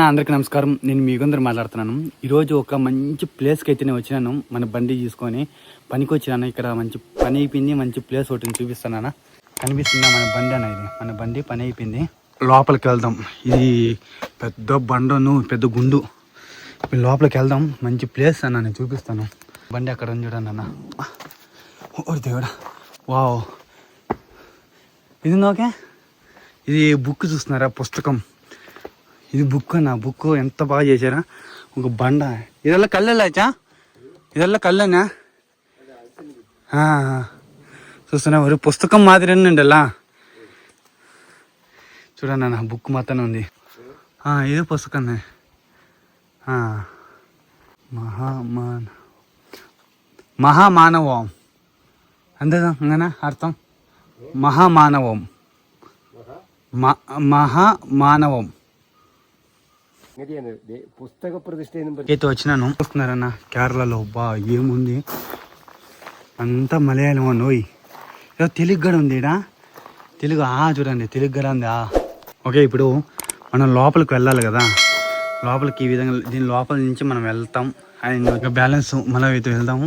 అందరికీ నమస్కారం. నేను మీ గుందరు మాట్లాడుతున్నాను. ఈరోజు ఒక మంచి ప్లేస్కి అయితే నేను వచ్చినాను. మన బండి తీసుకొని పనికి వచ్చినాను. ఇక్కడ మంచి పని అయిపోయింది. మంచి ప్లేస్ ఒకటి చూపిస్తున్నానా, కనిపిస్తుందా మన బండి అన్న? ఇది మన బండి పని అయిపోయింది. లోపలికి వెళ్దాం. ఇది పెద్ద బండను, పెద్ద గుండు. లోపలికి వెళ్దాం. మంచి ప్లేస్ అన్న, నేను చూపిస్తాను. బండి అక్కడ ఉంది చూడండి అన్న. ఓ దేవుడా, వావ్, ఇది ఓకే. ఇది బుక్ చూస్తున్నారా, పుస్తకం. ఇది బుక్ అన్న. బుక్ ఎంత బాగా చేశారా. ఒక బండ. ఇదెల్లా కళ్ళెలాచా? ఇదెల్లా కళ్ళనా? చూస్తున్నా, ఒక పుస్తకం మాదిరి అండి అలా. చూడండి అన్న, బుక్ మాత్రం ఉంది. ఇది పుస్తకం. మహామానవం అంతేదా ఇంకనా అర్థం? మహామానవం, మహామానవం పుస్తక ప్రతిష్ట అయితే వచ్చినాను. చూస్తున్నారన్న, కేరళలో బా ఏముంది, అంతా మలయాళం నోయ్. ఏదో తెలుగు కూడా ఉంది ఈడ. తెలుగు చూడండి, తెలుగు కూడా ఉంది. ఓకే, ఇప్పుడు మనం లోపలికి వెళ్ళాలి కదా. లోపలికి ఈ విధంగా దీని లోపల నుంచి మనం వెళ్తాం. అండ్ బ్యాలెన్స్ మనం అయితే వెళ్దాము.